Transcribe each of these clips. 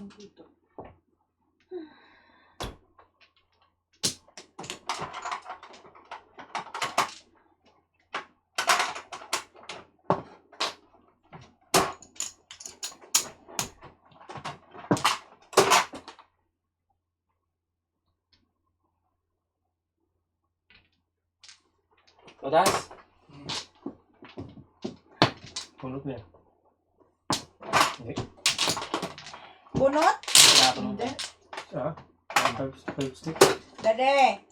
lang dito. Patas? Pulot niya. Hindi. Bunot? Hindi. Ah? 5 stick. Dade.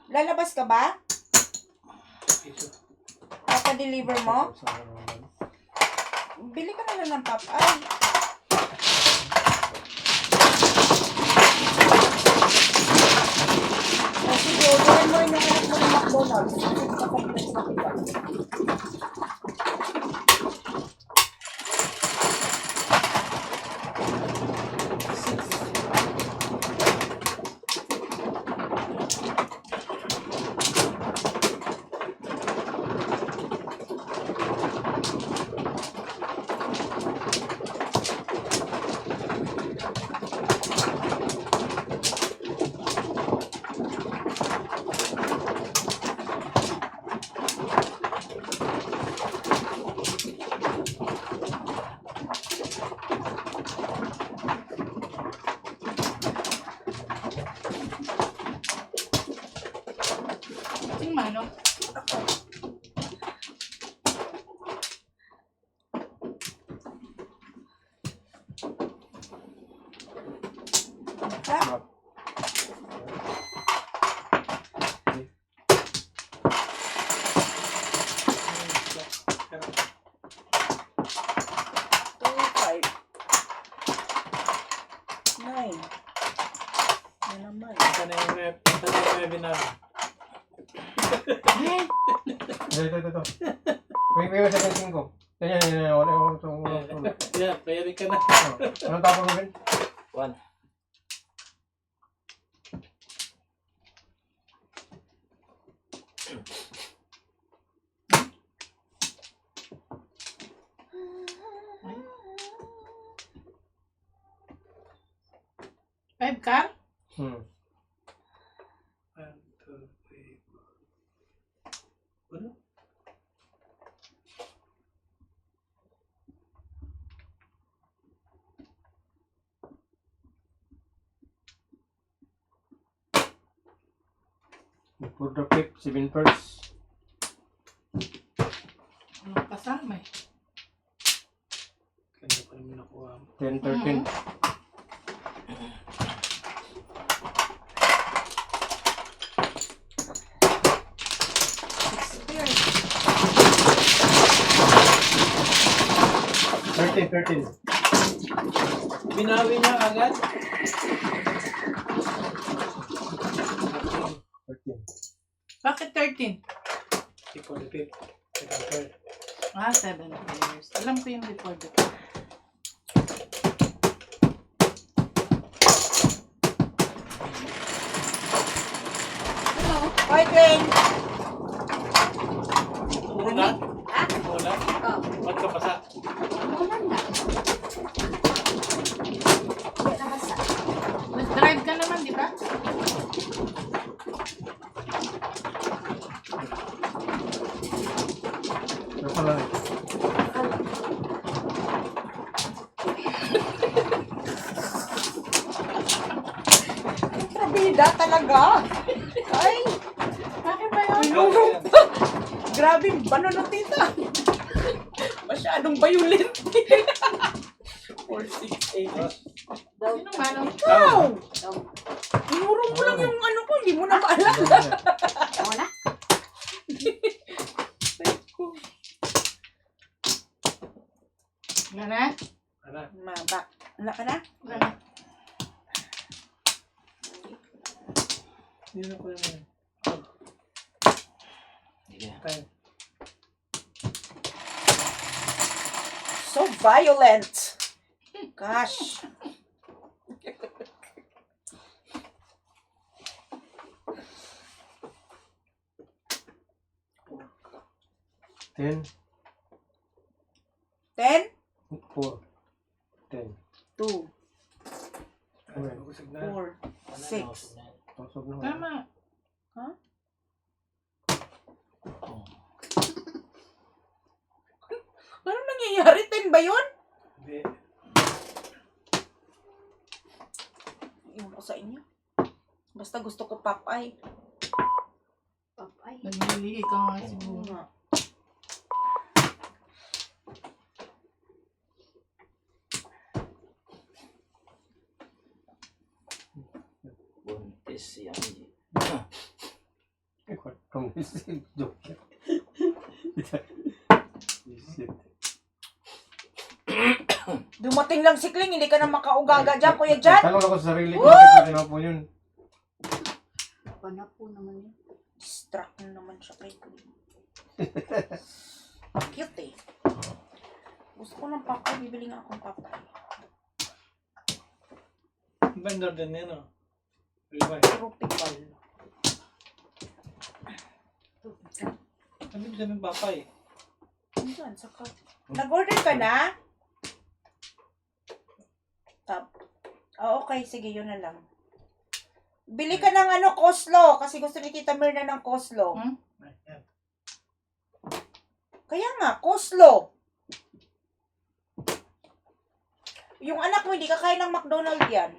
Lalabas ka ba? Papa-deliver mo? Bili ka na lang ng pop. Ay. Sige, gawin mo rin yung anak mo ng McDonald's. Sing mano? Ha? Five. 9. Yan naman. Ito na yung webinar. Ito. May sabihin ko. Yan. Wala. Yeah, pwede ka na. Anong tapos mo, Ben? 1. Five car? 1, 2, 3, 4. Ano? For the pick, 7 first. Anong kasama eh? Kanya pa naman nakuha mo. 10, 13. Experience. 13. Binawi niya agad? 13. Bakit 13? Before the fifth. Second, third. 7 years. Alam ko yung before the fifth. Hoy, Gwen. Una? Ha? Una? Oh. Ba't ka pasa? Ulan na. Hindi na basa. Nag-drive ka naman, di ba? Ito lang eh. Trabida talaga. Ay, Bakit ba yun? Nulog. Grabe, banunotita. Masyadong violent. 4, 6, 8. Sino mano? Ikaw! Inurong mo lang yung ano ko, hindi mo na maalala. Wala? Wala na? Ano? Maba. Wala ka na? Wala na. Hindi na ko naman. Tayo. So violent. Gosh. Ten, 10, 4, 10. 2. 6. Tusog na. Tama. Ano nangyayari? 10 ba yun? Hindi. Iwan ko sa inyo. Basta gusto ko Popeye. Papay. Naglilihi ka nga Oo siguro. nga. Buntis si Angie. Kung isip, joke. Isip. Dumating lang si Kling, hindi ka na makaugaga dyan, Kuya Jan. Tanong ako sa sarili ko, bakit ko po yun? Panapo naman yun. Distract na naman siya kay Kling. Cute eh. Gusto ko ng Popeye, bibili nga akong Popeye. Vendor din yan, oh. Limay. Tropical. Ano din yung papay? Diyan, saka. Nag-order ka na? Okay, sige, yun na lang. Bili ka ng coleslaw, kasi gusto ni Tita Mirna ng coleslaw. Ayan. Kaya nga, coleslaw. Yung anak mo, hindi kakain ng McDonald's yan.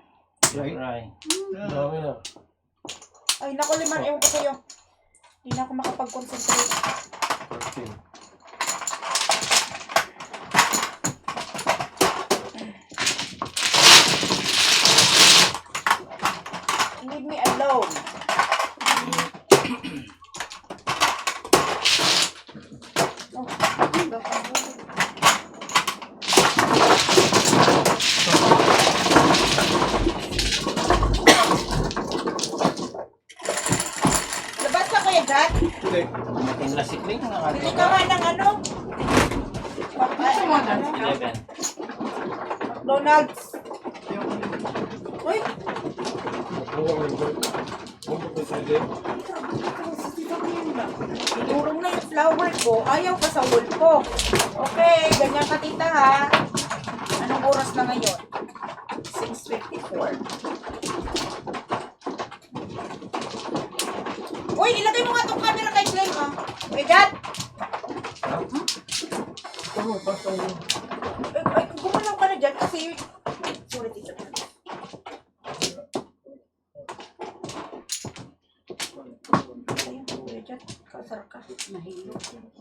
Right. Dami na. Ay, naku, Liman, ewan ko sa'yo. Hindi na ako makapag-concentrate. 13. Leave me alone. Labas ka, Kuya Jack. Hindi. Dumating na si Kling. Bili ka nga ng Gusto mo na? 11. McDonald's. Uy, tinurong na yung flower ko. Ayaw pa sa wall ko. Okay, ganyan ka, tita, ha? Anong oras na ngayon? 6:54. Uy, ilagay mo nga itong camera kay Glenn, ha? Uy, Dad! Ay, gumalaw ka na dyan kasi... Sorry, tita. Ayun, Kuya Dad. Kasar ka. Nahilo.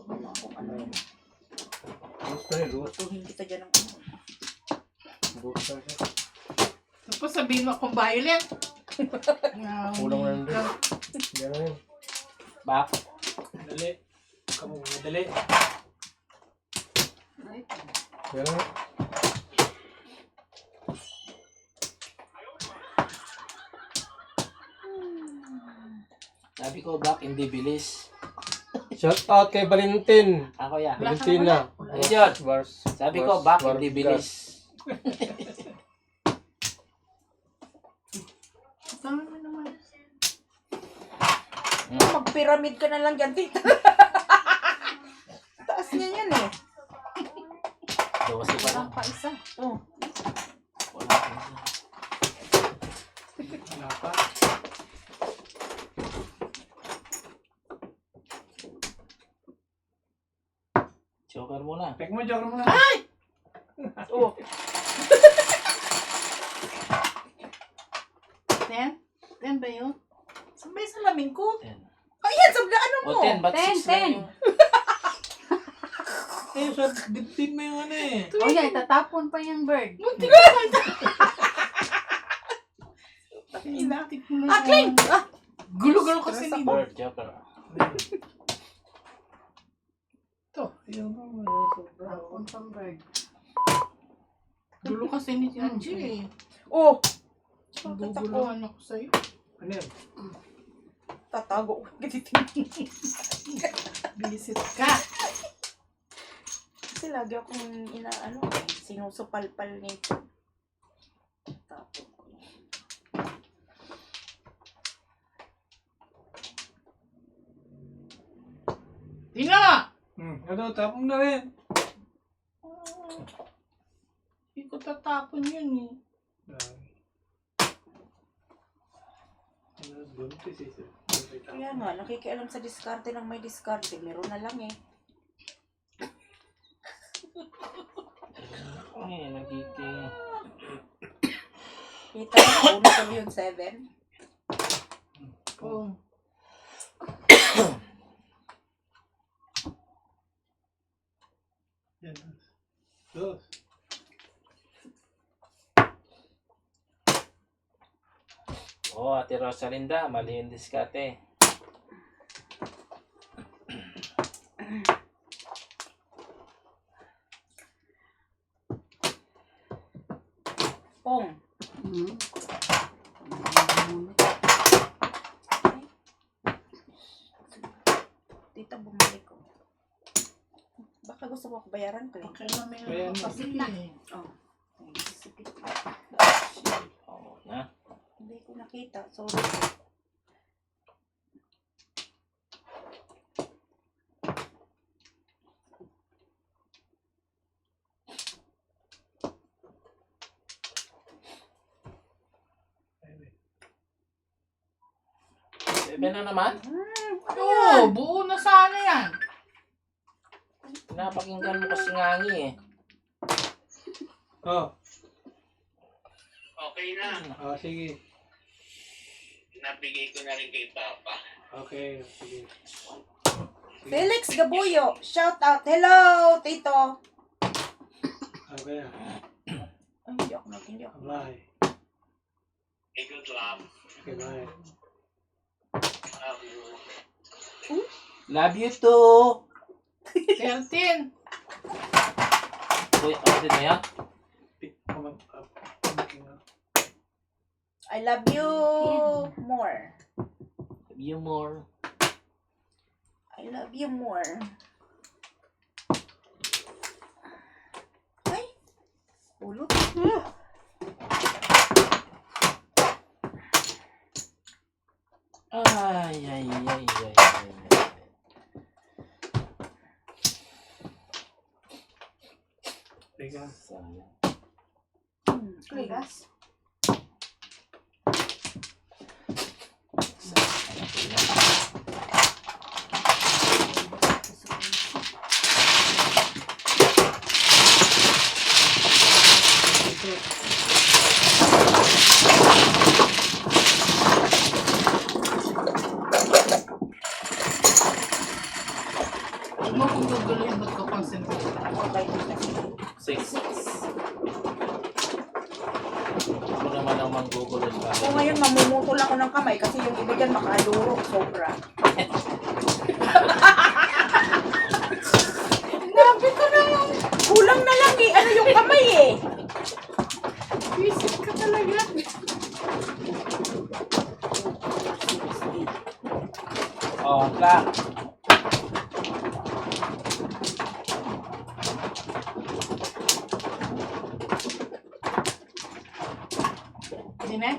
Wala akong ano yun. Gusto niya, gusto. Tuhin kita dyan ng ano. Gusto niya. Tapos sabihin mo akong violent. Kulang na rin. Yan na yun. Back. Dali. Kamu madali. Ay, Yan na yun. Sabi ko, back, hindi bilis. Shout out kay Valentin. Ako ya. Valentina. Ayun. Bars. Sabi ko, back, hindi bilis. Tama mo naman. Mag-pyramid ka na lang dyan, tita. Taas niya yan eh. Dosi pa lang. walang pa isa. Oh. Wala pa isa. Wala pa. Joker muna. Tek mo, joker mo na. Oh. 10? 10 ba yun? Saan ba yung salamin ko? 10. Ayan, sabi na ano mo. O 10, ba't 10, 6 lang yung... Eh, so, dipin mo yung ano eh. O yan, tatapon pa yung bird. Inatik mo na Akling! yun. Ah, Gulo-gulo kasi ni Bird, Joker. Ito. Yung Tapon pang bird. Gulo kasi ni Angie eh. oh. Bakit ako? Guguluhan ako sa'yo. ano yun? Tatago ko. Bisit ka. Kasi lagi akong sinusupalpal nito. Tapos ko yan. Tina! Ano, tapon na rin. Hindi ko tatapon yun eh. Buntis eh. Kaya nga, nakikialam sa diskarte ng may diskarte. Meron na lang eh. Ay, nagkiki. Kita mo, ulo ko yun, 7. Oh. Yan. Dos. Oh, Ate Rosalinda, mali yung diskarte. Pong. Hmm. Tita, bumalik ko. Baka gusto mo ako bayaran ko eh. Kaya may Ayan. kasi eh. Oh. Oo na. Hindi ko nakita. Sorry. Seven na naman. Oo, buo na sana yan. Pinapakinggan mo kasi ngangi eh. Oh. Okay na. Oh, sige. Nabigay ko na rin kay Papa. Okay. Sige. Felix Gabuyo, shout out. Hello, Tito. Okay na. Ay, hindi ako hindi ako. Bye. Good luck. Okay, bye. Love you too. 13. Uy, ano din na yan? I love you more. Love you more. I love you more. Ay! Ulot. Ay, ay, ay, ay, ay. Teka. Sayang. Ligas. Huwag mo kung guguluhin, ba't ko concentrate? Okay, tita. 6. Ako naman ang manggugulo sa So ngayon, mamumutol ako ng kamay kasi yung iba dyan makaduro. Sobra. Grabe ka naman. Kulang na lang eh. Ano yung kamay eh? Visit ka talaga. Oh, clock. Hindi na?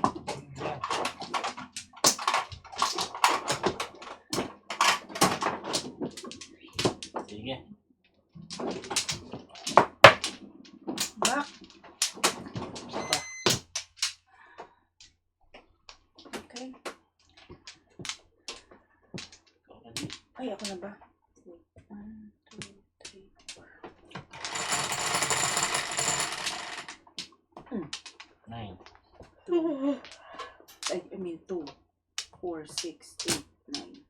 Sige. Bak. Okay. Ikaw na di. Ay, ako na ba? 1, 2, 3, 9. 4. I mean 2, 4, 6, 8, 9.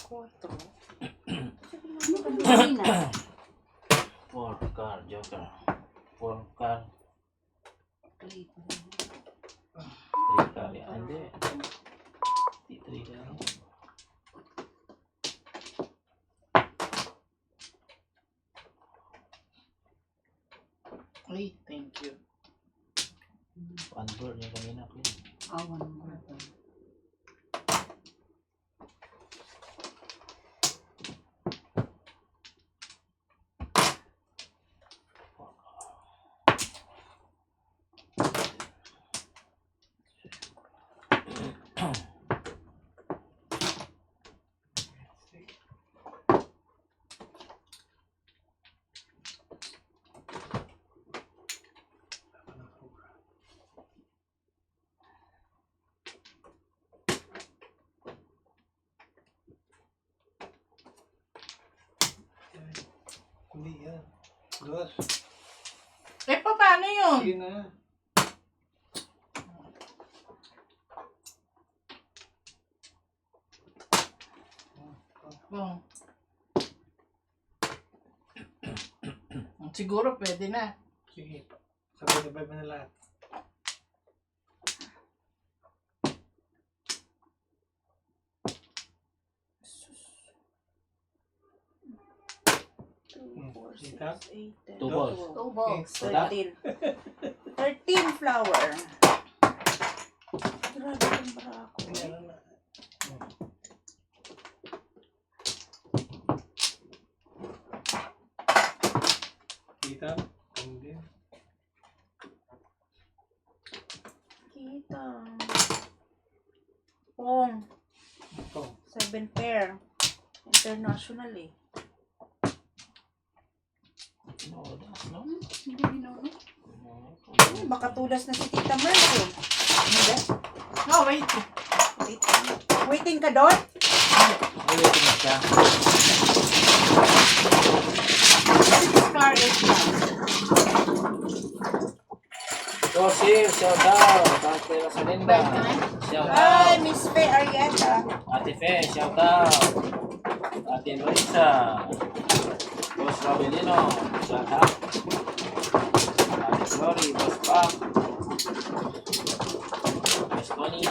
4. Kanina. 4 card, joker. 4 card. 3 card. Hindi. 3 card. Ay, thank you. 1 board yung kanina ko. Awan mo. Hindi yan. Dos. Eh, paano yun? Sige na. Oh. Siguro pwede na. Sige. Sabay-sabay mo na lahat. Kita? 2 balls. 2 balls. Wala? 13. 13 flower. Grabe yung barako. Ayan na. Kita? Ang din. Kita. Pong. Ito. 7 pair. International eh. No, that's no. Hindi ginawa. Baka tulas na si Tita Mercy. Hindi. No, wait. Waiting ka doon? Ulitin na siya. Scar 8 lang. Rosie, shout out. Ate Rosalinda. Shout Hi, out. Miss Faye Arieta. Ate Fe, shout out. Ate Luisa. Boss Robelino, shout out. Ate Glory, Boss Pop. Miss Connie.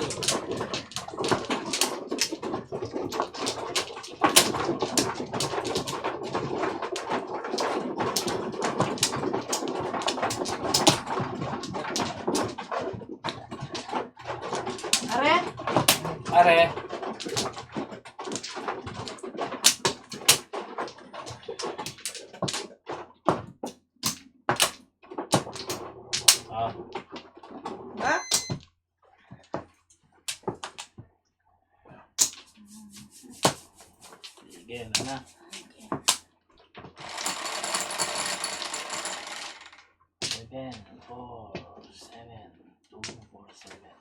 Are? Are. Ah, Ha? sige na. 7, 4, 7, 2, 4, 7.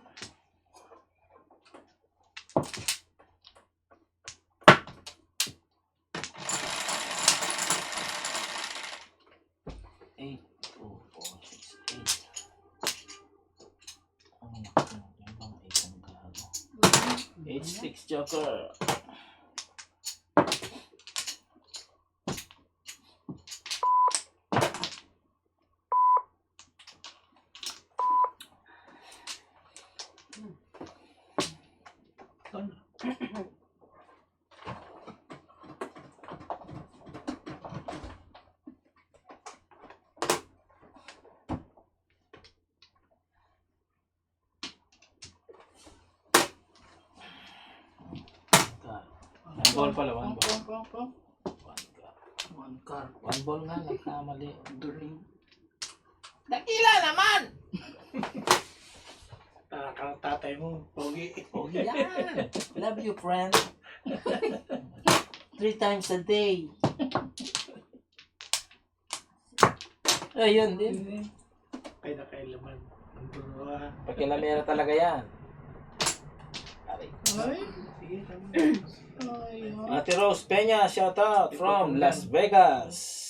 Eight, 2, 4, 6, 8. Ang naku, yung bang 8 ang gago. 8 sticks, Joker. One ball pala, one ball. One car. One ball nga, nagkamali. Duling. Dakila naman! Tatay mo, pogi. Oh, yan. Love you, friend. 3 times a day. Ayun din. Kaya na kay laman. Ang tunuha. Pakilamera talaga yan. Aray. Ay, Sige, sabi. ay, Ate Rose Peña, shout out from Las Vegas.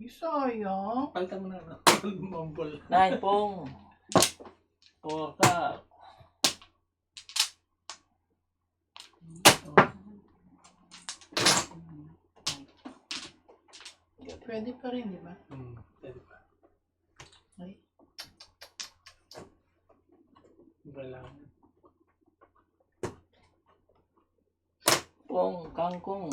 sayang. Palta mo na, no? Mambol. 9 pong. 4 ka. Pwede pa rin, di ba? Pwede pa. Ay. Iba lang. Pong, kangkong.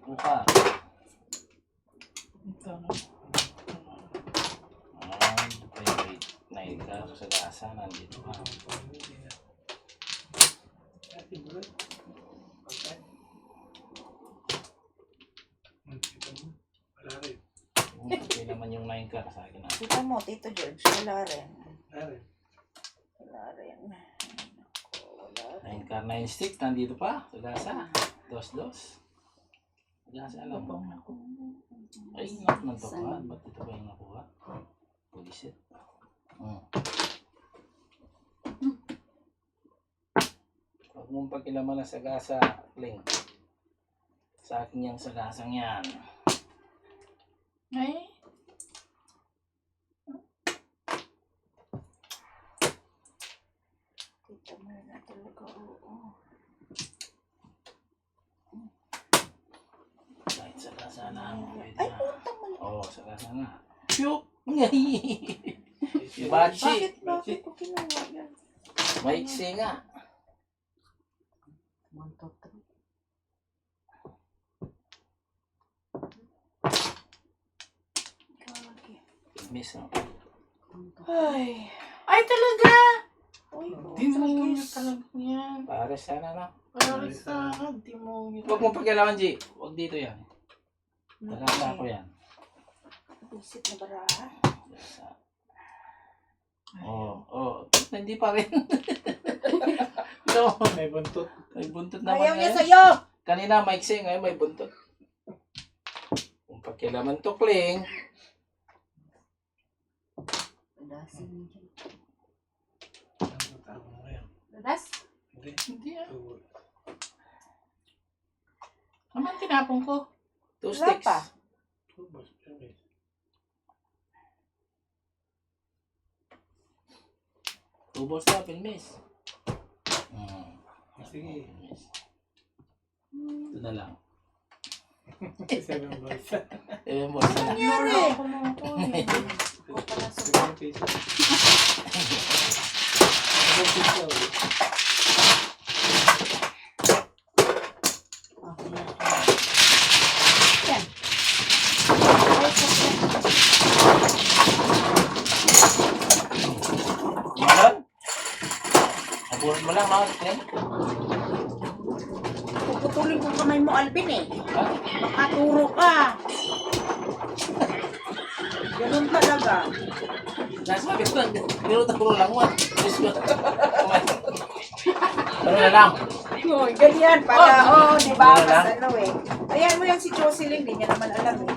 Buka. Ito na. Favorite 9 ka sa gasa. Nandito ka. Ate bro. Okay. Kita mo. Wala rin. Okay naman yung 9 ka sa akin. Kita mo, Tito George, wala rin. Wala rin. Wala rin. Wala rin. 9 ka, 9 sticks. Nandito pa sa gasa. 2-2. Gasa alam mo. Ay, nagpakuha. Ba't ito ba yung nakuha? Pulisit. Pag mong pakilaman na sagasa, Kling. Sa akin yung sagasang yan. Ay, Tita Merna talaga, oo. Kahit sagasa lang. Pwede Ay, na. puntang mali. Oo, sagasa nga. Piyok! Bachi! Bakit ko kinuha yan? Maiksi nga. 1, 2, 3. Miss, no? Ay. ay talaga! Uy, Demonyo talaga yan. Pare, sana lang. Para sa demonyo. Huwag mong pakialaman, G. Huwag dito yan. Sagasa ko yan. Busit na baraha. Sagasa. Hindi pa rin. No, May buntot. may buntot naman Ayaw niya ngayon. sa'yo! Kanina maiksi, ngayon may buntot. Kung pakialaman to, Kling. Dadasin niya dyan. Ang tama mo yan. Dadas? Hindi. Hindi ah. Two. Naman tinapon ko. 2 Wala sticks. pa. Two balls. Okay. Two balls na, Miss. Sige. Miss. Ito na lang. 7 balls. Balls na. Nangyari. Ako mo ko eh. Ko pala sa 7 pesos. 7 pesos. Malon? Nabuhat mo lang, no, Kling? Puputulin ko kamay mo, Alvin eh. Ha? Makaturo ka. Ganun talaga. Nasabi ko lang, tinuturo lang mo. Miss mo. Ano na lang? Ganyan, para, di ba? Wala lang. Mas ano eh. Ayan mo yan si Jocelyn, di niya naman alam eh.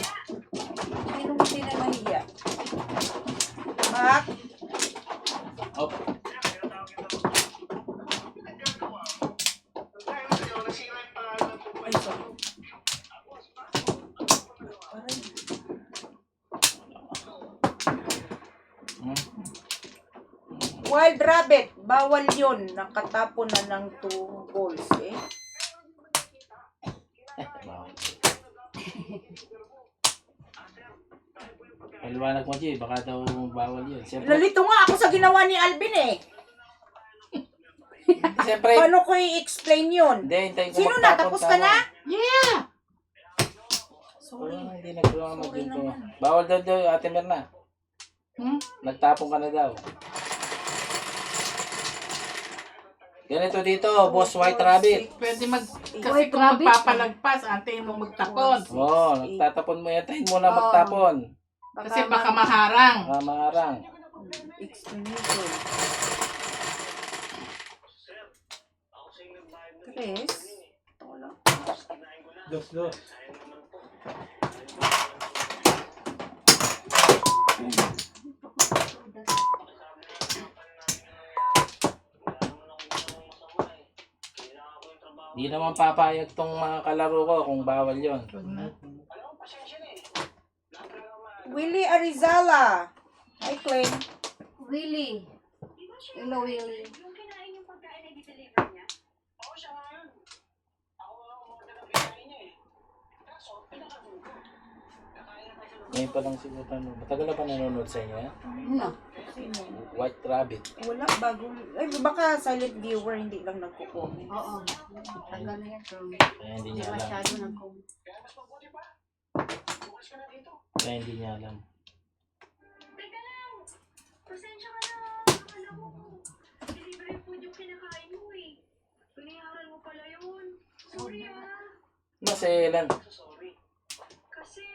Sino mo din na mahiya? Mak, Op. ay, sorry. Aray. Wild rabbit, bawal yun. Nakatapon na ng 2 balls eh. Bawal. Paliwanag mo, G. Baka daw bawal yun. Siyempre, Nalito nga ako sa ginawa ni Alvin eh. siyempre. Paano ko i-explain yun? Hindi, hintayin ko Sino na? magtapon Tapos ka na? Sorry. Sorry. Hindi naggawa mo Sorry dito. naman. Bawal daw daw, Ate Merna. Nagtapon ka na daw. Ganito dito, Boss White Rabbit. Pwede kasi White kung rabbit. magpapalagpas, antayin mo magtapon. Oo, nagtatapon mo yan. Tahin mo na magtapon. Kasi baka maharang. Maharang. Explanation. Chris? Wala. Dos. Di naman papayag tong mga kalaro ko kung bawal yon. Willie Arizala. Hi, Clay. Willie. Hello, Willie. Ngayon pa lang siguro tanong. Matagal na pa nanonood sa inyo yan? Ano? Sino? White Rabbit. Wala, bago. Ay, baka silent viewer, hindi lang nagko-comment. Oo. Tagal na yan. Pero Kaya hindi hindi niya alam. masyado nag-comment. Kaya hindi niya alam. Teka lang! Pasensya ka na! Akala ko, delivery food yung kinakain mo eh. Binayaran mo pala yun. Sorry ah. Maselan. Kasi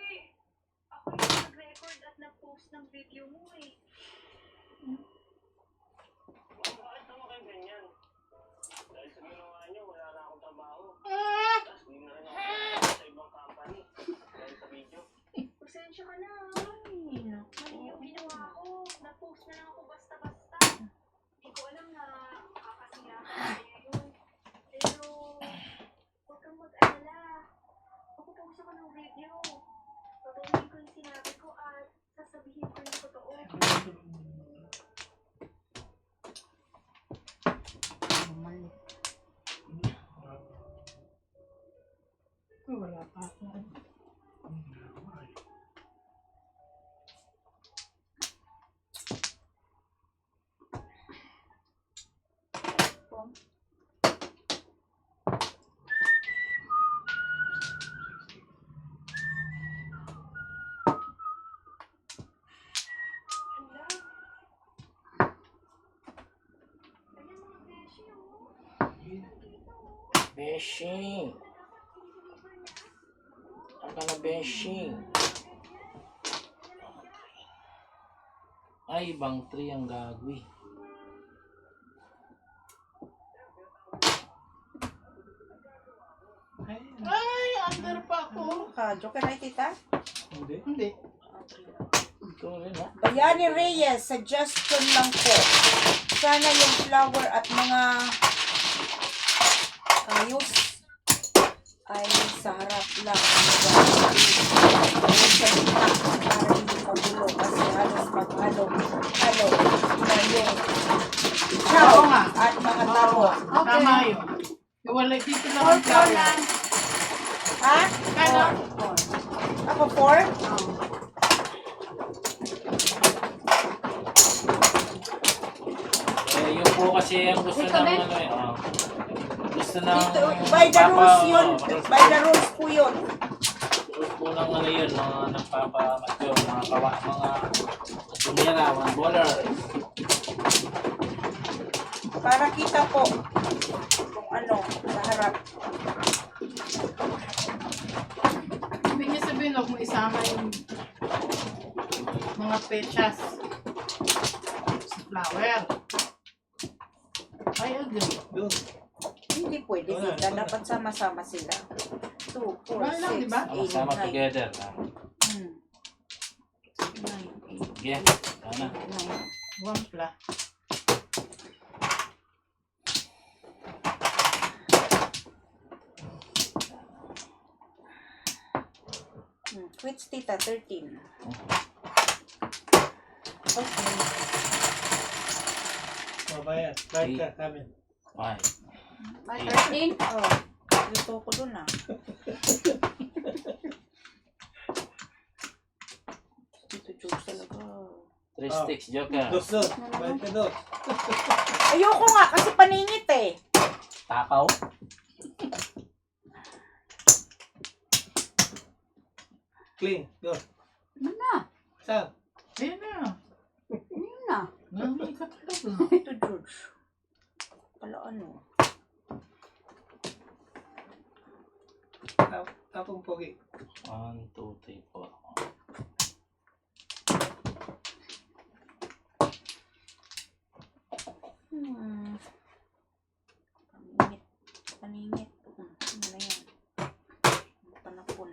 ako yung nag-record at nag-post ng video mo eh. Bakit naman kayo ganyan? Dahil sa ginawa niyo, wala na akong trabaho. Tapos hindi na rin ako sa ibang company. Dahil Beshi. Ang na beshi. Ay, ibang 3 ang gagawin. Ay, under pa ako. Joker ay tita? Hindi. Hindi. Ito rin, ha? Bayani Reyes, suggestion lang po. Sana yung flower at mga ayos ay sa harap lang. Ayun sa gitna para hindi magulo kasi halos maghalo na yung chow Oo nga. at mga tao. Tama yun. Wala dito lang ang flower. Ha? Kano? Ako 4? Yun po kasi ang gusto ng ano eh. Gusto ng... By the rules yun. By the rules po yun. Rules po ng ano yun, mga nagpapamature, mga tumira, 1 baller. Para kita po kung ano, sa harap. Ibig niya sabihin, huwag mo isama yung mga pechas sa flower. I agree. Doon. Hindi pwede kita. Dapat sama-sama sila. 2, 4, Wala lang, 6, diba? 8, Sama 9. together. Hmm. 9, 8, Yeah, sana. 9. Wampla. Quits tita, 13. Okay. Mabayad. Bayad ka, kami. 5. 13? Oh, dito ko dun ah. Dito George talaga. 3 sticks, Joker. Dos. Bayad ka dos. Ayoko nga kasi paningit eh. Takaw. Clean. Dos. Ano na? Saan? Ayun na. Yun na. Nami ka talaga. Dito George. Pala ano. Tapong pogi. 1, 2, 3, 4. Paningit. Paningit. Ano na yan? Panapon.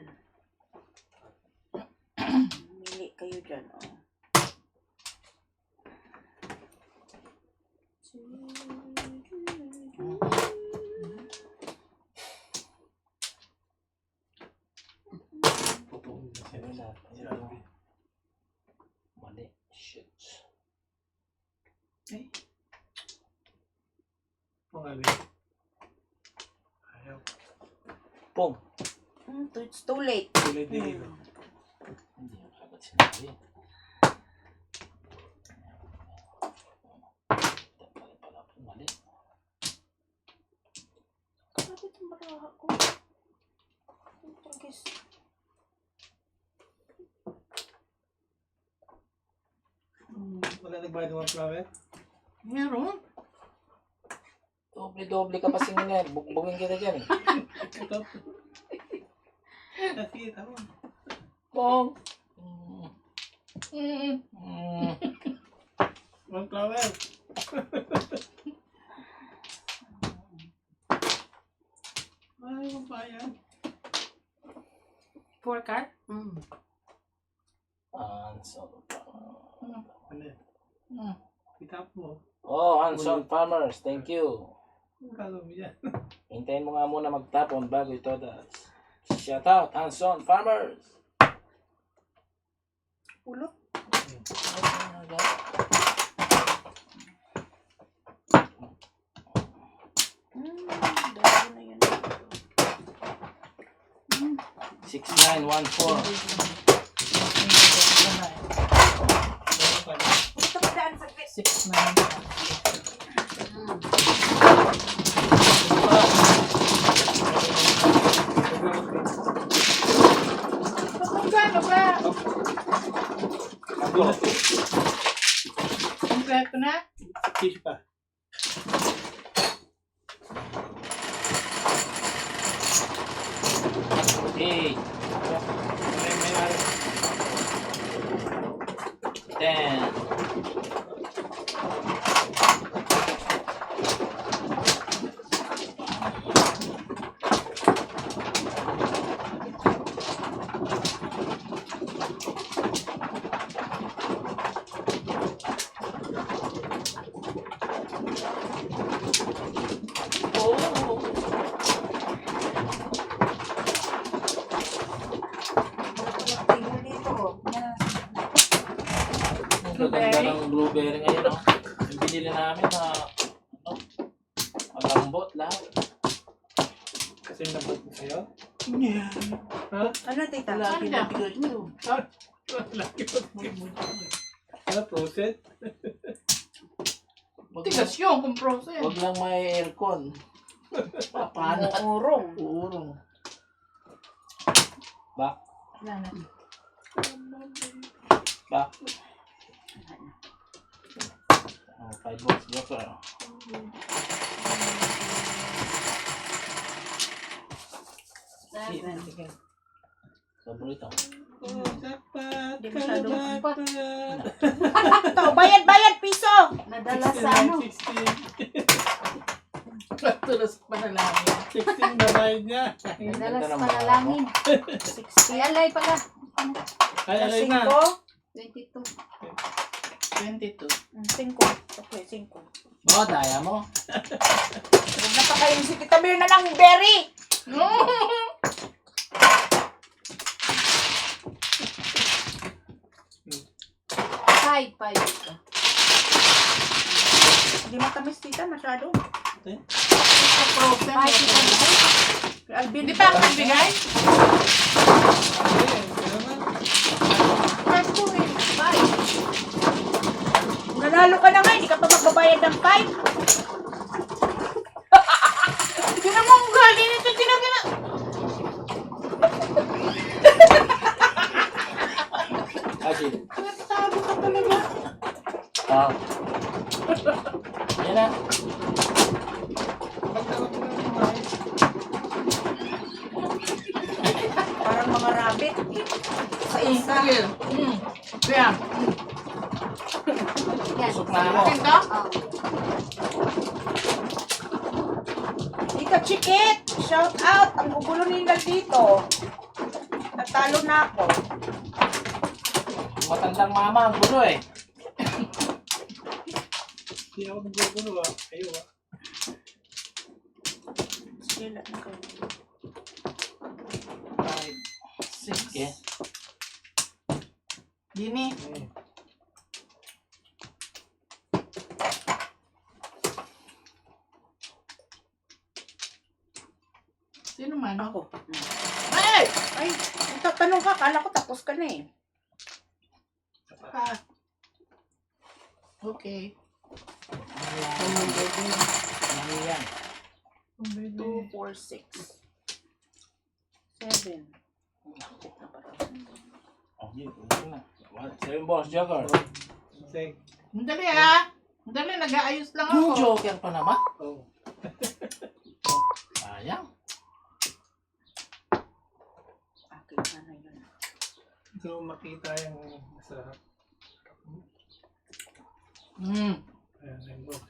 Mili kayo dyan. Oh. Mali. Shit. Pangabi. Ayaw. Pum. It's too late. Tuloy din. Hindi yung agad sinabi. Mali. Grabe itong baraha ko. Tragis. Wala nagbayad ng mga flower? Meron. Doble-doble ka pa singin eh. Bugbugin kita dyan eh. Ito. Sige, tama. Pum. One flower. Ay, mabayad. 4 card? Hanson. Ano yan? Itap mo. Oh, Hanson Farmers. Thank you. Ang gagawin mo dyan? Hintayin mo nga muna magtapon bago ito das. Shout out, Hanson Farmers. Ulo. Dami na yan. 6914. Gusto mo daan sa 6-9. Magkano ba? Kompleto na? Fish pa. Eight. Ten. table dito. Ang gaganda ng blueberry ngayon, no? Yung binili namin na, ano, malambot lahat. Kasi nabot mo sa'yo. Ano, tita? Lagi na bigay ko. Laki pa. Ano, process? Tigas yun kung process. Huwag lang may aircon. Paano? Urong. Urong. Back. Wala na. Back. Oh, 5 bucks. Joker. Seven. Paborito. Oh, dapat. Di masyadong dapat. Ito, bayad, piso. Nadala sa ano? 16 Tulos pa na lang. na bayad niya. Nadala sa panalangin. 60. Alay pala. Ay, alay na. 22. 22. 5. Okay, 5. Oh, daya mo. Huwag na pa kayong si Tita Bear na lang, Berry. Five ka. Hindi matamis, tita, masyado. Process. Five ka na. Alvin, Hindi pa ako nagbigay? Five ko eh. Five. nanalo ka na nga, hindi ka pa magbabayad ng 5. Hindi na mo ang galing nito. Sinabi na. Ajit. Natalo ka talaga. Ah. Yan na. Parang mga rabbit. Sa isa. Kaya, Yan. Busok na ako. akin ka? Oh. Tita Chikit, shout out. Ang gugulo nila dito. Natalo na ako. Matandang mama ang gulo eh. Hindi ako naggugulo ah. Kayo ah. Sige, lahat na kayo. 5, 6. Okay. Dini. Sino man? Ako. Ay! Ay, tatanong ka. Kala ko tapos ka na eh. Ah. Okay. Ano yan? 2, 4, 6. 7. Oh, yun. Ito na. 7 balls, Joker. Sige. Madali ha. Madali, nag-aayos lang Yung ako. Joker pa naman. Oh. Sayang. Akin na na yun. Gusto mo makita yung masarap. Hmm. Ayan, yung box.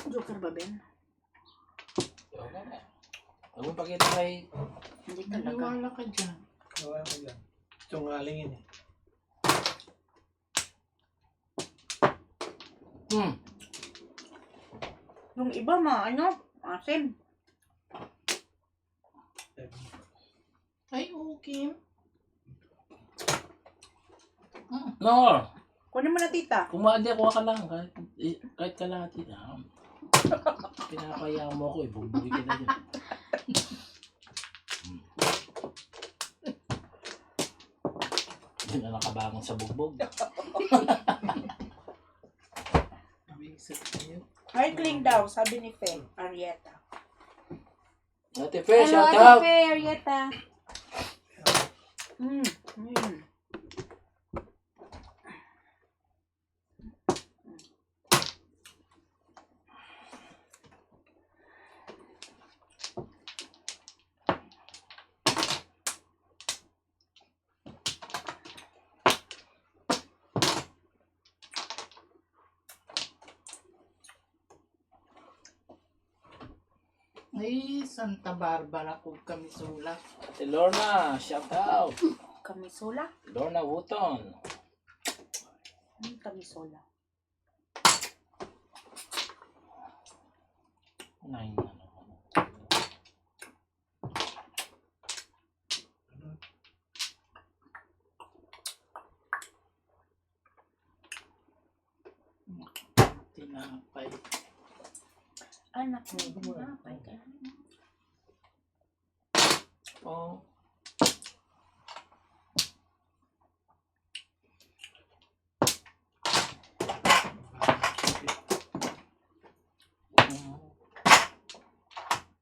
Joker ba, Ben? Joker na. Huwag mo pakita kay... Hindi talaga. Naniwala ka dyan. Gawa mo dyan. Tsungalingin eh. Yung iba, asim. Ay, okay. No! Kunin mo na, tita. Kumadi ako ka lang. Kahit kalahati na. Pinapaya mo ako, ibubugi kita dyan. na nakabangon sa bugbog. Hardling daw, sabi ni Fe, Arieta. Ate Fe, Hello, shout out! Ate Fair, Yeta. Mm. Mm. Ay, Santa Barbara kung kami sula. Ate Lorna, shout out! Kamisola? Lorna Wooton. Kamisola. 9 na naman. Tinapay. Anak mo, bumapay ka. Oh.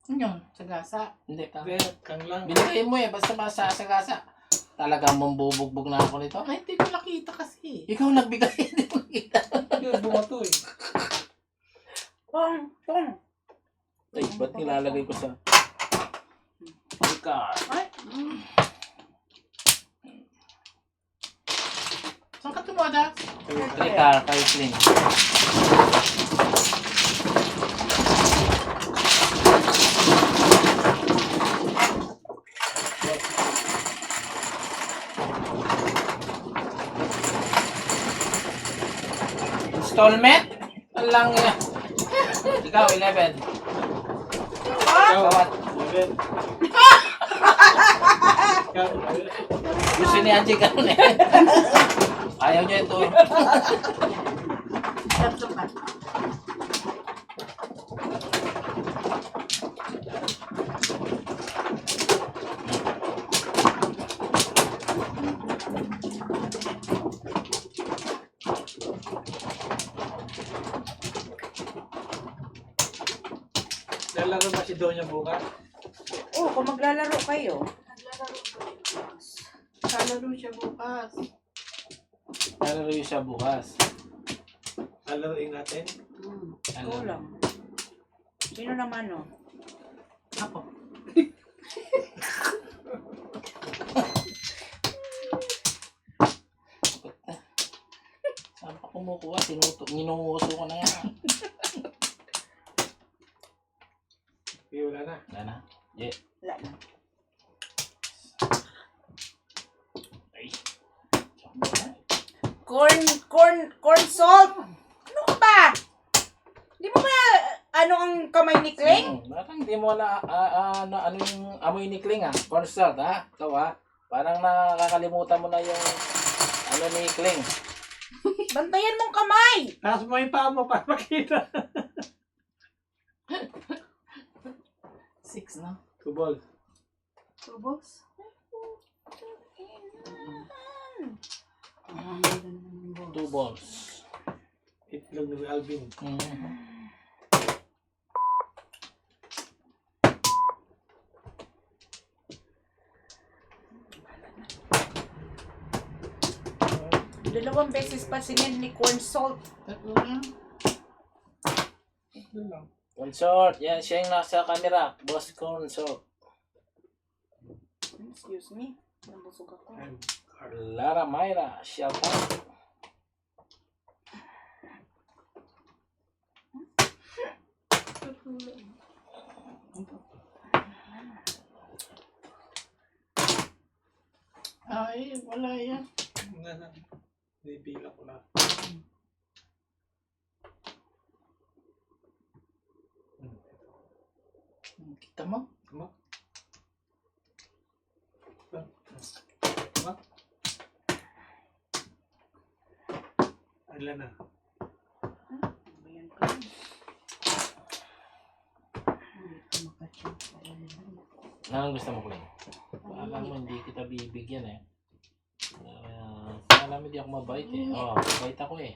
Ano yun? Sagasa. Hindi ka. Hindi, kang lang. Binigay mo eh, basta masasagasa. Talagang mambubugbog na ako nito. Ay, hindi ko nakita kasi. Ikaw nagbigay, hindi mo kita. Yun, bumato eh. Pong! Pong! Ay, ba't nilalagay ko sa... Car. Ay! Saan ka tumada? Car, kay Clean. Installment? Walang yan. Ikaw, 11. Kawat. Eleven. Ikaw, Gusto ni Angie ganun eh. Ayaw niya ito. Tatlo pa. lalaro ba si Donya bukas? Oh, kung maglalaro kayo. Kalaro siya bukas. Laro yun siya bukas. Lalaroin natin? Ikaw lang. Sino naman, no? Ako. Saan pa kumukuha? Ninunguso ko na yan. Okay, wala na. Wala na. Yeah. Wala na. Ay. Corn salt! Ano ka ba? Di mo ba, ano ang kamay ni Kling? Parang hindi mo na, ano yung amoy ni Kling Corn salt Ikaw Parang nakakalimutan mo na yung ano ni Kling. Bantayan mong kamay! Taas mo yung paa mo para makita. 6 na. 2 balls. Tubos. Two balls. Itlog ni Alvin. Dalawang beses pa sinend ni corn salt. Tatlo na. Yun lang. Consort. Yan, siya yung nasa camera. Boss Consort. Excuse me. Nabusog ako. And Lara Mayra. Shout out. Ay, wala yan. na. Nipila ko na. Kita mo? Tama? Ilan na? Ayan ka. Anong gusto mo, Queen? Alam mo, hindi kita bibigyan eh. Alam mo, hindi ako mabait eh. Oo, mabait ako eh.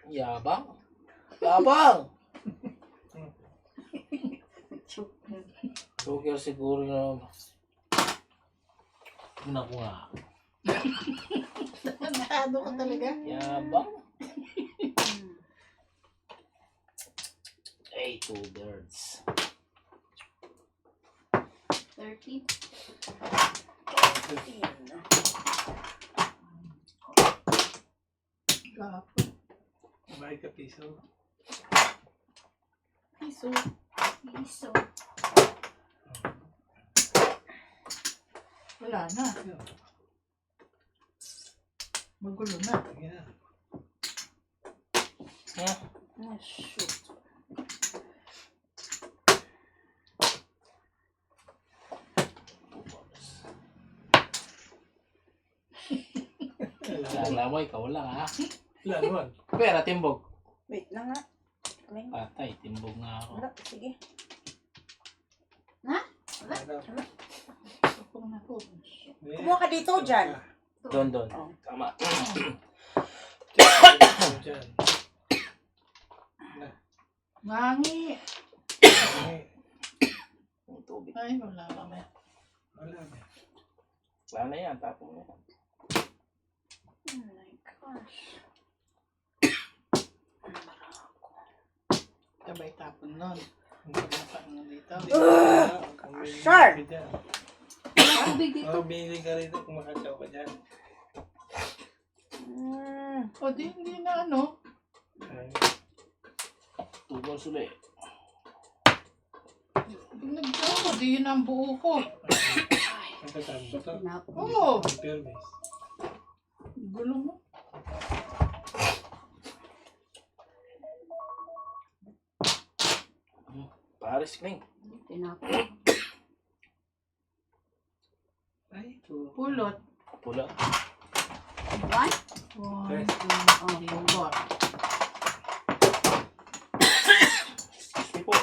Yabang? Yabang! Joker siguro na... Naku nga. Nakado ka talaga. Yabang? Hey, 2 birds. 30. Gapo. May ka piso. Piso. Piso. Wala na. Magulo na. Yeah. Yeah. Oh, shoot. Kala mo, ikaw lang ha. Wala naman. Pera, timbog. Wait na nga. May- Patay, timbog nga ako. Wala, sige. Wala. Kung na po. Kumuha ka dito, Jan. Doon. Oh. Tama. Diyan. Mangi. Okay. Yung tubig. Ay, wala kami. Wala na. Wala na yan, tapos mo. Oh my gosh. Sabay tapon nun. Ano dito? Sure. Tubig dito. Oh, bili ka rito kung makatsaw ka dyan. O di, hindi na ano. Ay, Tubos ulit. Pag nagsawa, di yun ang buo ko. ang tatang ba ito? Pinap- Oo. Ang permis. Gulo mo. Paris Kling. Pinap- Ay, ito. Pulot. Pula. One? One, Yes. two, pulot. Excuse me po.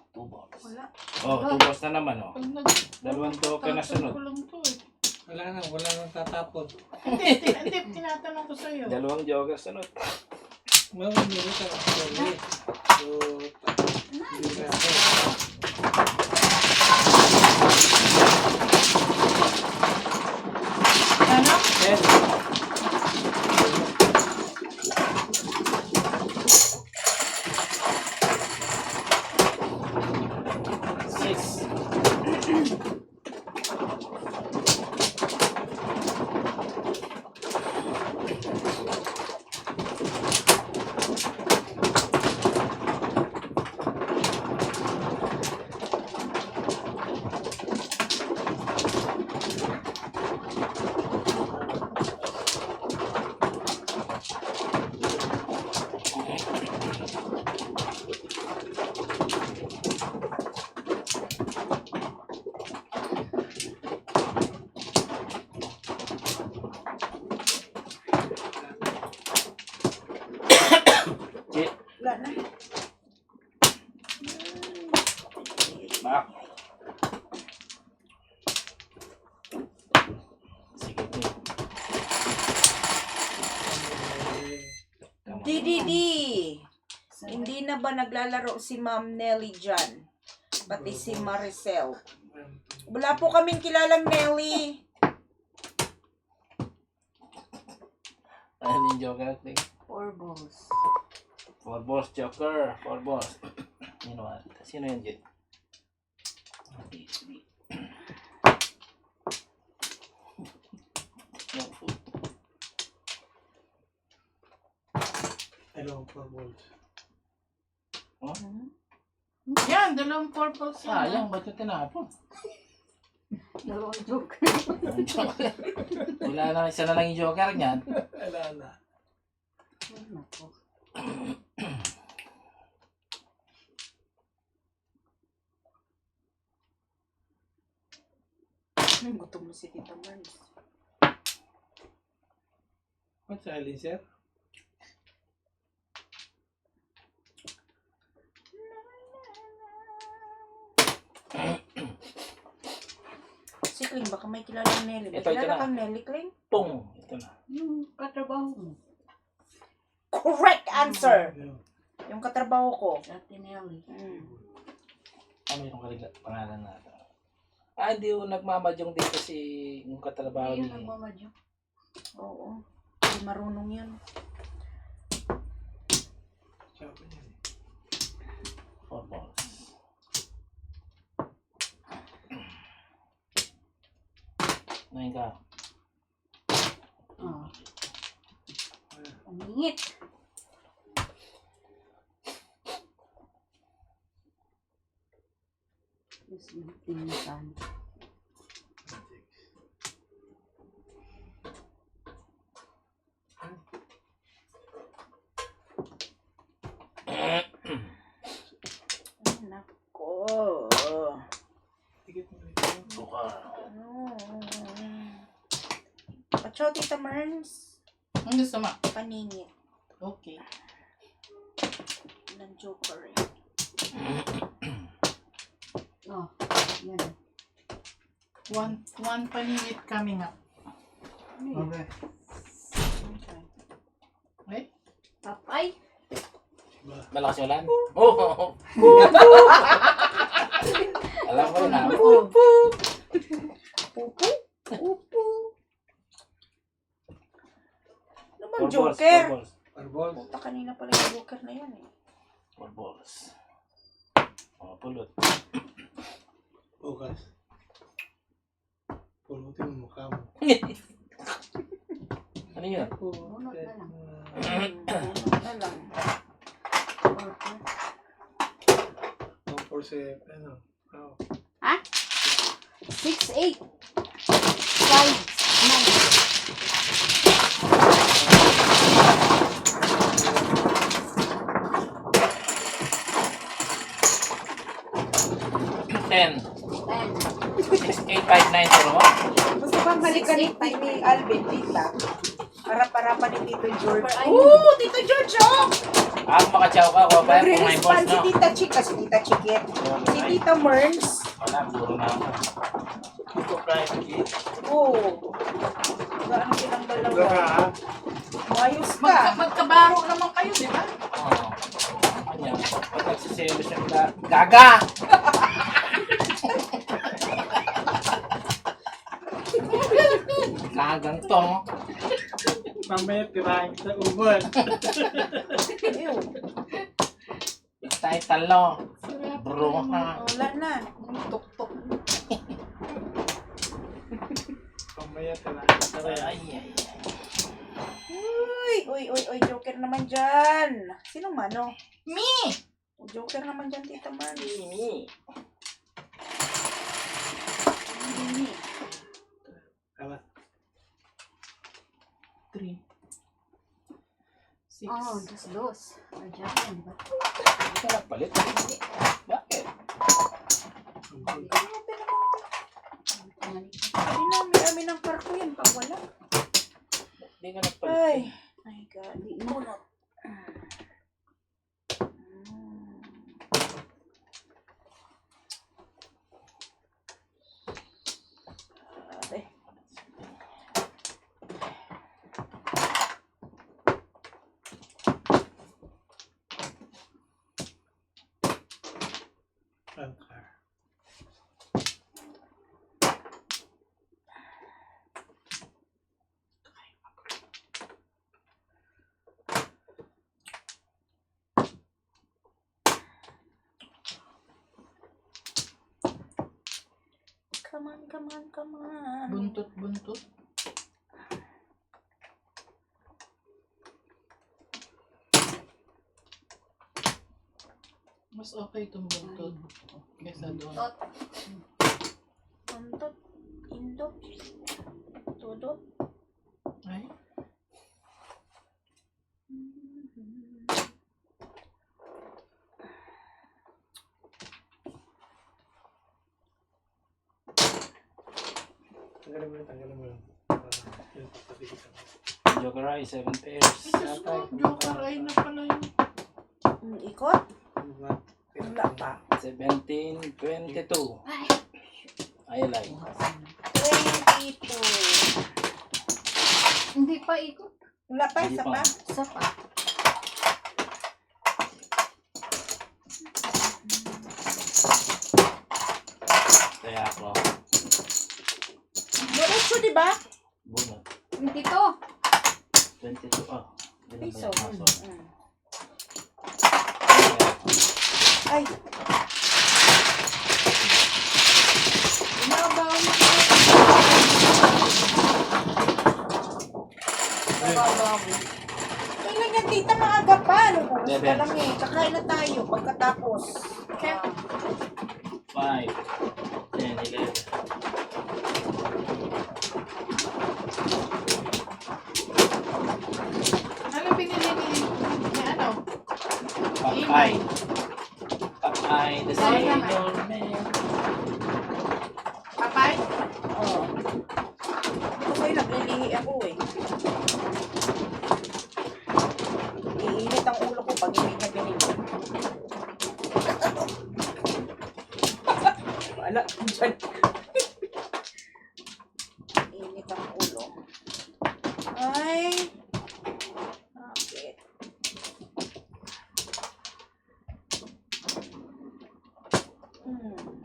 Tubos. Wala. Oh, tubos na naman oh. Pag Dalawang token na sunod. ko lang to eh. Wala nang tatapon. Hindi, tinatanong ko sa'yo. Dalawang joker sunod. Mamamili ka. Sorry. So, hindi ka ako. Ano? Yes. Six. Chit. Wala na. Back. Sige, Tim. Tama. DDD. Hindi na ba naglalaro si Ma'am Nelly dyan? Pati si Maricel. Wala po kaming kilalang Nelly. Ano yung joker, Kling? 4 balls. 4 balls, joker. 4 balls. Sino ba? Sino yun, Jit? Dalawang 4 volts. Yan, dalawang purple Sayang, ba't yung tinapon? Dalawang joke. Wala na, isa na lang yung joker niyan. Wala na. Ay, nako. Gutom mo si Tita Mars. What's silencer? Si Kling, baka may kilalang Nelly. May Ito kilala na. kang Nelly, Kling? Pong! Ito na. Yung katrabaho mo. Correct answer! Ayun. Yung katrabaho ko. Ate Nelly. Ano yung pangalan na ito? Hindi ko nagmamadyong dito si yung katrabaho Hindi ni... yun nagmamadyo. Oo. Hindi marunong yun. Sabi niya. 4 balls. Ngayon ka. Oh. Umingit. Mas tinisan. Ay, nako. Tigit mo ito. Buka. Ano? Pacho, Tita Merns. Ang gusto mo? Paningit. Okay. Ng Joker eh. Oh, yan. One paningit coming up. Okay. Okay? Papay. Diba? Malakas yung ulan? Oo! Alam ko na. Pupu. Pupu. Pupu. Ano bang 4 balls. Joker? 4 balls. Parbol. Puta, kanina pala yung Joker na yan eh. 4 balls. Pulot. Bukas. Pulutin mo mukha mo. Ano yun? Bunot na lang. Ano lang. Purple. 1 for 7. Ano? Oh. 6, 8. 5, 9. Ten. 10. 6, 8, 5, 9, 0. Gusto bang halikan ni Alvin, Tita? Harap-harapan ni Tito George. Ay. Oo, Tito George, oh! Makachaw ka, ko pa kung may boss, Nagre-respond si no? Tita Chica, si Tita Chiquet. Si Tita Merns. Wala, puro na ako. Ito private key. Oo. Gaano silang dalawa? Gaga. Mayos ka. Magkabaro naman kayo, di ba? Oo. Kanya, pag nagsiselo siya, gaga! Gagang to. Mamaya tirahin sa uban. Ew. Itay talo. Bro, ha? Wala na. Tuk-tuk. Mamaya tirahin sa Ay, ay, Uy, Joker naman dyan. Sino mano? Me! Joker naman dyan, Tita Merns. Mimi. Kala. 3. 6. Oh, dos. Ayan, ba? Hindi ka nagpalit. Bakit? Sabi namin, amin ang karko yan. Pag wala. Hindi ka nagpalit. Ay. My God. Hindi na. Ay. Angkar. Come on. Buntot. Mas okay itong buntot kesa doon. Tot. Untot. Indot. Tudot. Ay? Tanggalin mo yun. Yung papatigisan mo. Joker Eye, 7 pairs. Joker ay na pala yun. Ikot? Ano ba? Wala pa. 17, 22. Ay. I like. ikot. Wala pa, Hindi isa pa. pa. Isa pa. Kaya ako, Diretso, di ba? bunot. Dito. 22, oh. Piso. Maso. Ay. Binabaw mo. Binabaw mo. Kailan yan, tita? Maaga pa. Anong oras pa Seven. lang eh. Kakain na tayo pagkatapos. 5, 10, 11. Ano pinili ni ano? Papay. Papay, the Savior man. Papay? Oo. Kasi naglilihi ako eh. Iinit ang ulo ko pag hindi niya ganito. Wala dyan. Init ang ulo. Ay. Bakit?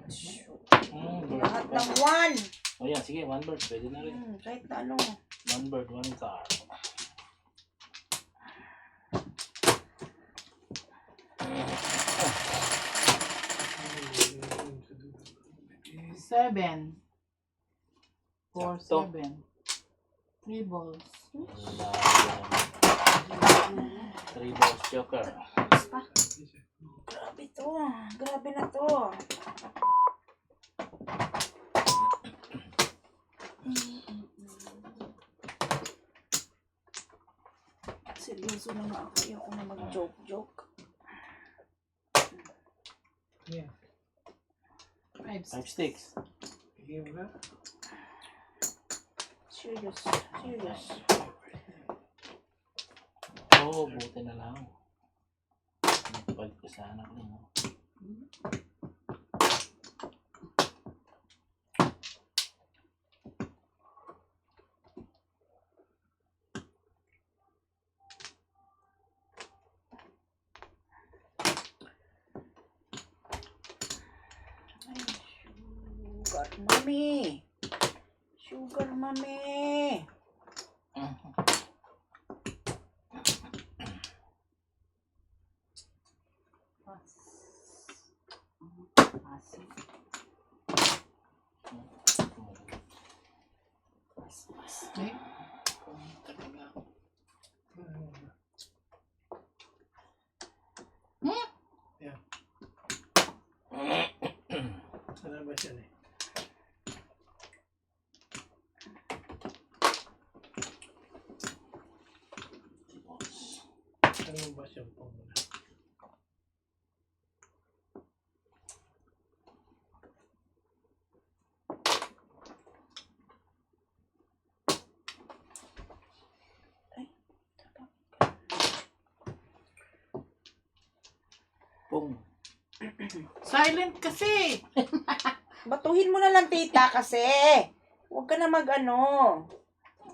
Shoot. Lahat ng one. Oh yan, sige, one bird. Pwede na rin. Kahit na ano. One bird, one card. Seven. 4, Sakto. 7. 3 balls. Wala yan. 3 balls joker. Grabe to. Grabe na to. Seryoso na nga ako. Ayoko na mag-joke-joke. Yeah. 5, 5 sticks. Game na. Serious. Serious. Oo, buti na lang. Palit ko sa anak niya. Sugar mommy. Sugar mommy. Okay. Yeah. Ano ba siya eh? Ano ba siya po muna? Pung. Silent kasi. Batuhin mo na lang, tita, kasi. Huwag ka na mag-ano.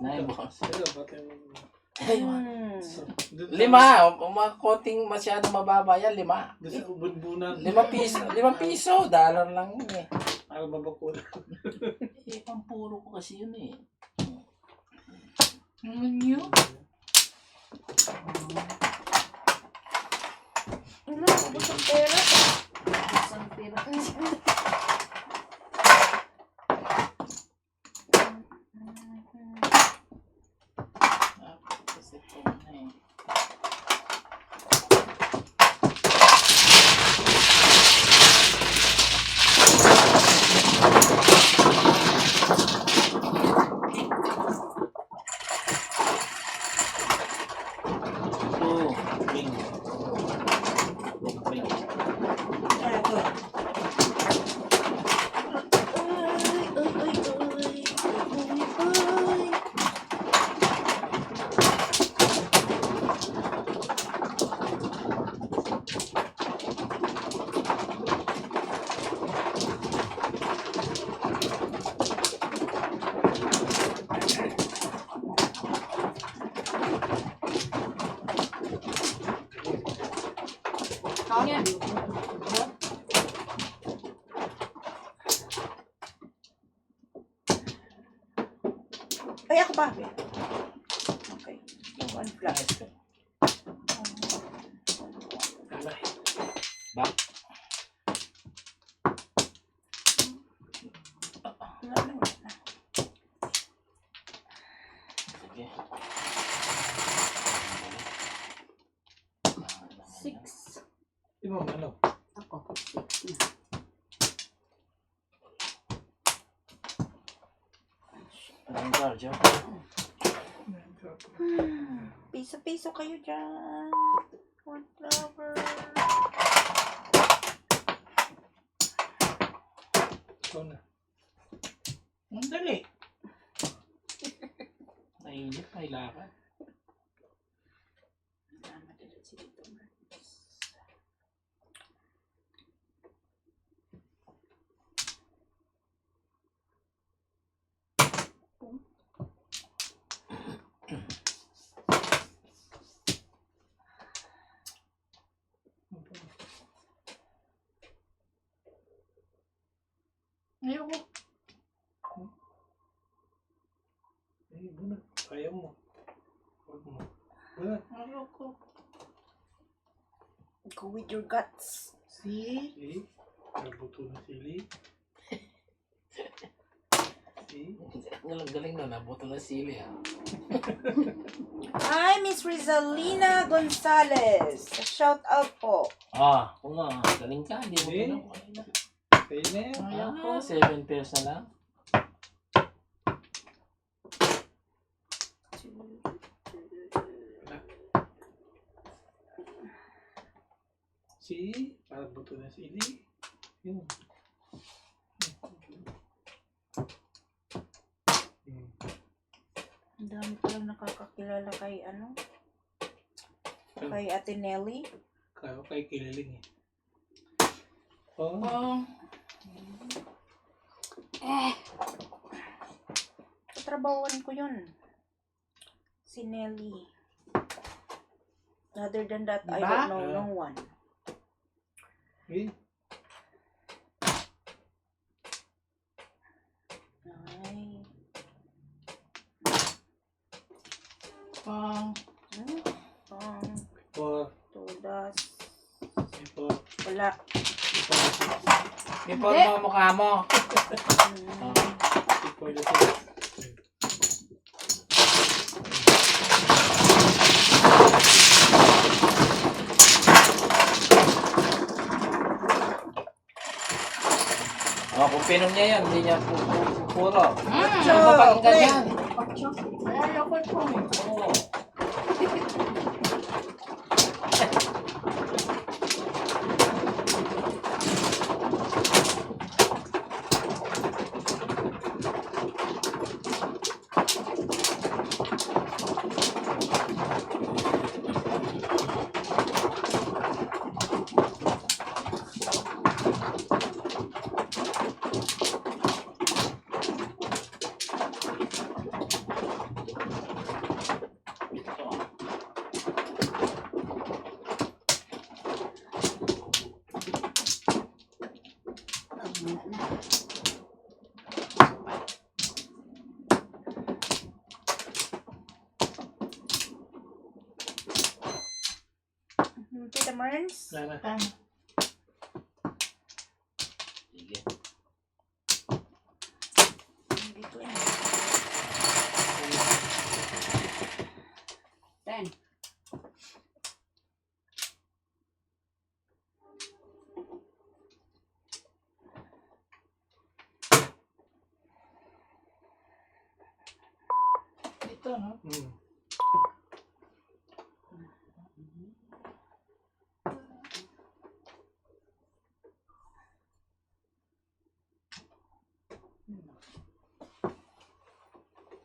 9 balls. Pero bakit mo? Hmm. Lima. Mga konting masyado mababa yan. 5. Doon sa ubun-bunan. 5 piso. 5 piso. Dollar lang yun eh. Para mabakuna. Eh, pampuro ko kasi yun eh. Ano nyo? Wala, ubos ang pera. Isang pira. Kasi ito na eh. Ring. Ring. Ito. Yan. Ay, ako ba? Okay. One flat. Nice ka. Alay. Back. Sige. 6. Di mo ano? Ako. 6 na. Anong charge? Piso-piso kayo dyan. One flower. Ikaw na. Ang dali. Nainip, may lakad. Ayoko. Eh, muna. Kaya mo. Huwag mo. Wala. Ayoko. Go with your guts. See? See? Nabuto na sili. See? Galing na, nabuto na sili ha. Hi, Miss Rizalina Gonzalez. Shout out po. Ah, kung nga, galing ka, hindi mo Eh? pinang Kaya na yan. Ayoko. 7 pairs na lang. See? Para buto na sili. Yun. Ang dami palang nakakakilala kay ano? Kay Ate Nelly. Kaya kay kililing eh. Oh. Oh, Katrabawan ko yun. Si Nelly. Other than that, I Diba? don't know no one. Eh? Ay. pang. For, Todas. for, Wala. Ipon mo mukha mo. for the six. Oh, kung pinom niya yan, hindi niya puro. Ocho. Ano mapakinggan yan? Ay, ayoko ito. Oo. Tita Merns. Wala na. Tama. Sige. Dito eh. 10. Ito, no? Hmm.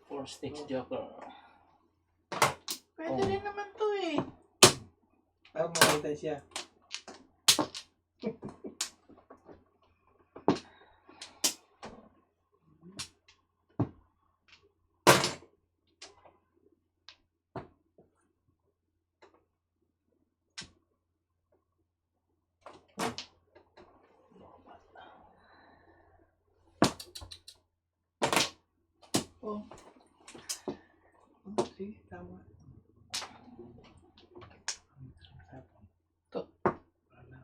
Four sticks joker. Pwede rin naman to eh. Para makita siya. Oh. Sige, tama. Ito. Wala.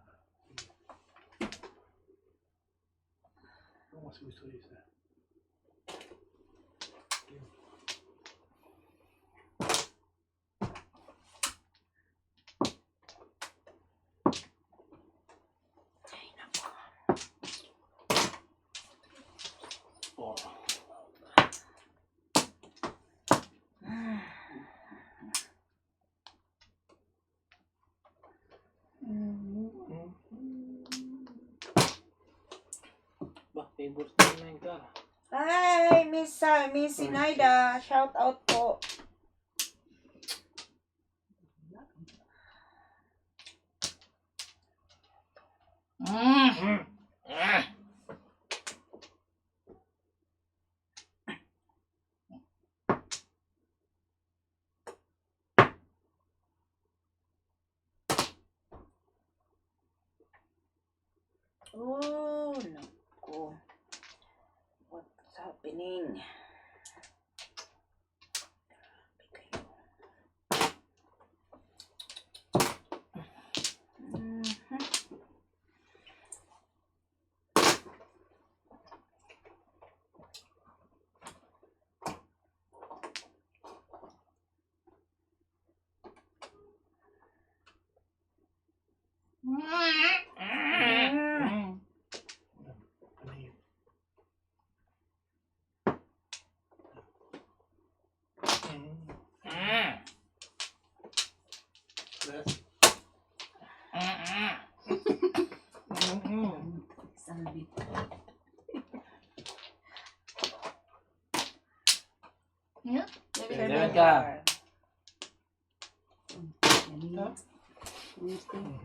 Ito mas gusto isa. Oh. Ba, favorite mo na yung car. Hi, Miss Sinaida. Shout out po. Oh, naku. What's happening? Mhm. Mm. Ano yun? Last. Sabi. Yeah? Seven ka. Ganyan. Ganyan.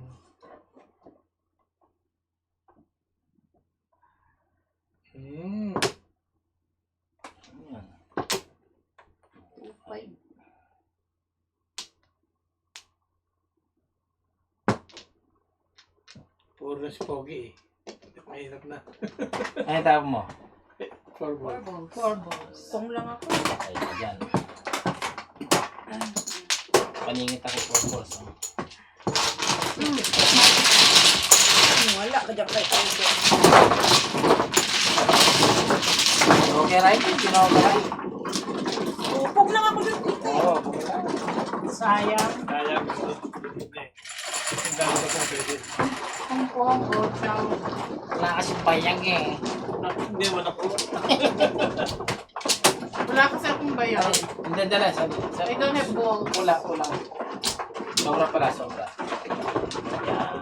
Mm. Ayan. 5. Puro na si Pogi eh. Mahirap na. Ay, tawag mo. 4 balls. Four balls. Song lang ako. Ay, dyan. Paningit ako for balls. Oh. Wala ka dyan kay Aldo. Okay, right? Ginawa right? Upog lang ako dun dito. Oo, okay lang. Sayang. Kaya gusto. Hindi. Ang dami na pong pwede. Ang combo daw. Wala kasi bayang eh. Hindi, wala ko. Wala kasi akong bayaw. Hindi, dala. Sabi. I don't have balls. Kulang. Sobra pala, sobra. Yan.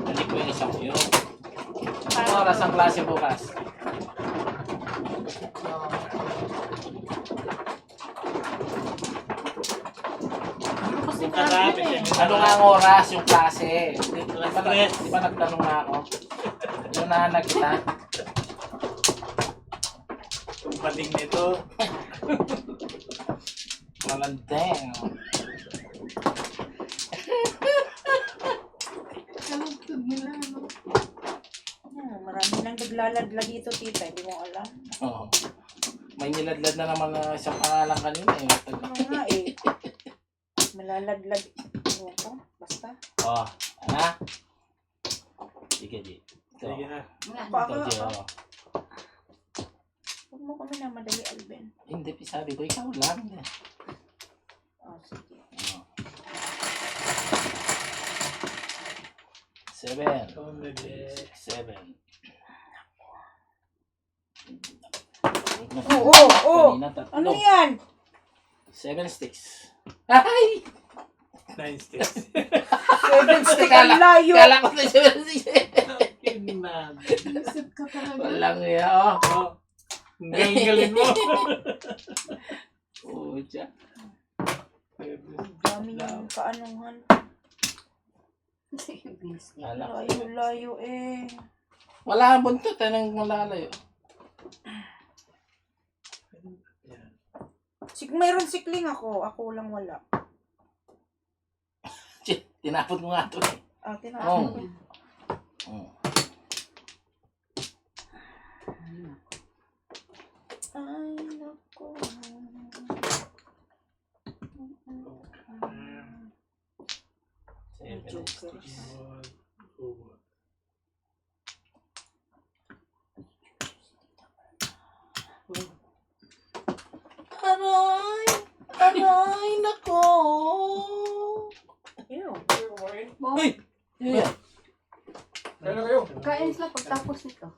Balik ko yung isang yun. Ano oras ang klase bukas? Ano kasi Marami natin eh. siya. Ano nga ang oras yung klase? Alas 3. Di ba nagtanong na ako? Lunahan na kita. Yung pating nito. Malandeng. Kalugtod nila, no? Marami nang naglaladla dito, tita. Hindi mo alam. Oo. May niladlad na naman na isang pangalan kanina eh. Ano nga eh. Malaladlad. Ano pa? Basta. Oh, ano? Sige, di. Ito. Sige na. Baka, Ito, di. Oh. huwag mo kami na madali, Alben. Hindi, sabi ko, ikaw lang. Oh, sige. Oh. 7. Ikaw ang nag- 7. Oo. Kanina, Ano 3. yan? 7 sticks. Ay! 9 sticks. 7 stick ang layo. Kala ko na 7 sticks. Kinan. Isip ka talaga. Walang iya, oh. Oh. Ang galing mo. Oh, tiyan. Dami niyang kaanuhan. Kala ko. Layo eh. Wala ang buntot, anong malalayo. Mayroon sikling ako. Ako lang wala. Tinapot mo nga ito eh. Ah, Oh. tinapos ko. Oh. Aray! Aray! Nako! Ew. Uy! Yeah. Kaya na kayo. Kain sila pagtapos nito.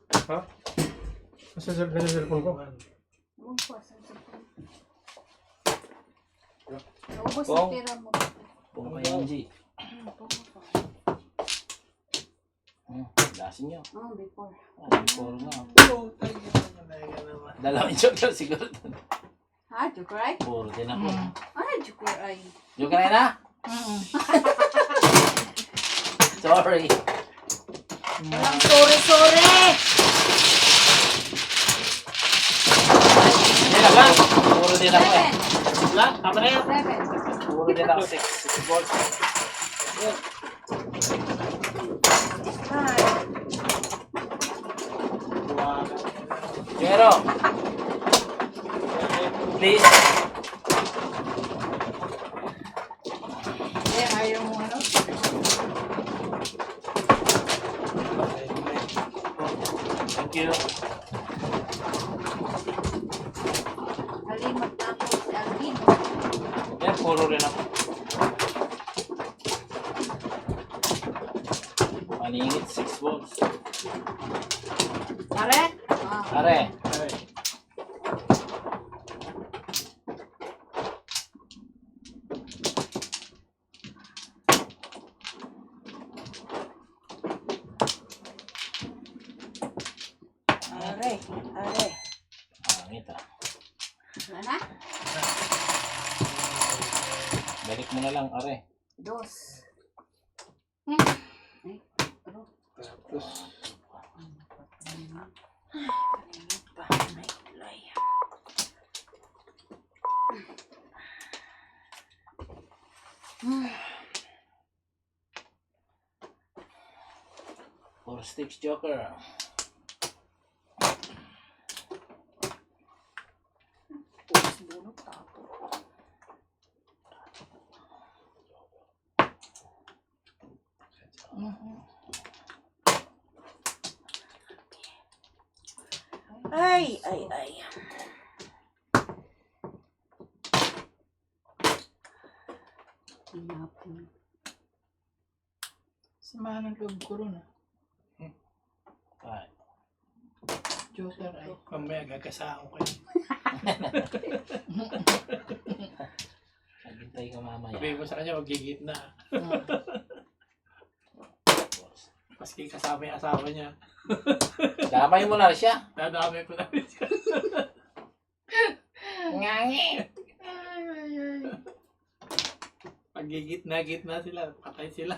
Nasa cellphone ko. Huwag po, sa cellphone. Naubos Wow. yung pera mo. Pong kayo, G. Lasin nyo. Oh, before. Puro na. Dalawang joker siguro. Ha, joker ay? Puro din ako. Ah, joker ay. Joker na? Sorry. Walang sorry. Hindi na ba? Puro din ako eh. 7. Wala? Tama na yun. 7. Puro din ako 6 balls. Ay, Pero, please. Ayaw mo ano? Thank you. Alin magtapos si Alvin. Yan, puro rin ako. Maningit 6 balls. Pare? Ah, Are. are. Pangit ah. wala na? Balik mo na lang, are. 2. Tapos, Four sticks joker. Pulis bunot tapo. Ay. Hinapon. Samahan ng loob ko ron ah. Ay. Joker ay. Mamaya gagasahan ko kayo. Naghintay ka mamaya. Sabihin mo sa kanya, magigit na. Maski kasama yung asawa niya. Damay mo na siya. Dadami ko na rin siya. Ngangi. Pag gitna sila, patay sila.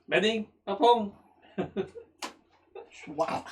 Beding, papong. Wow.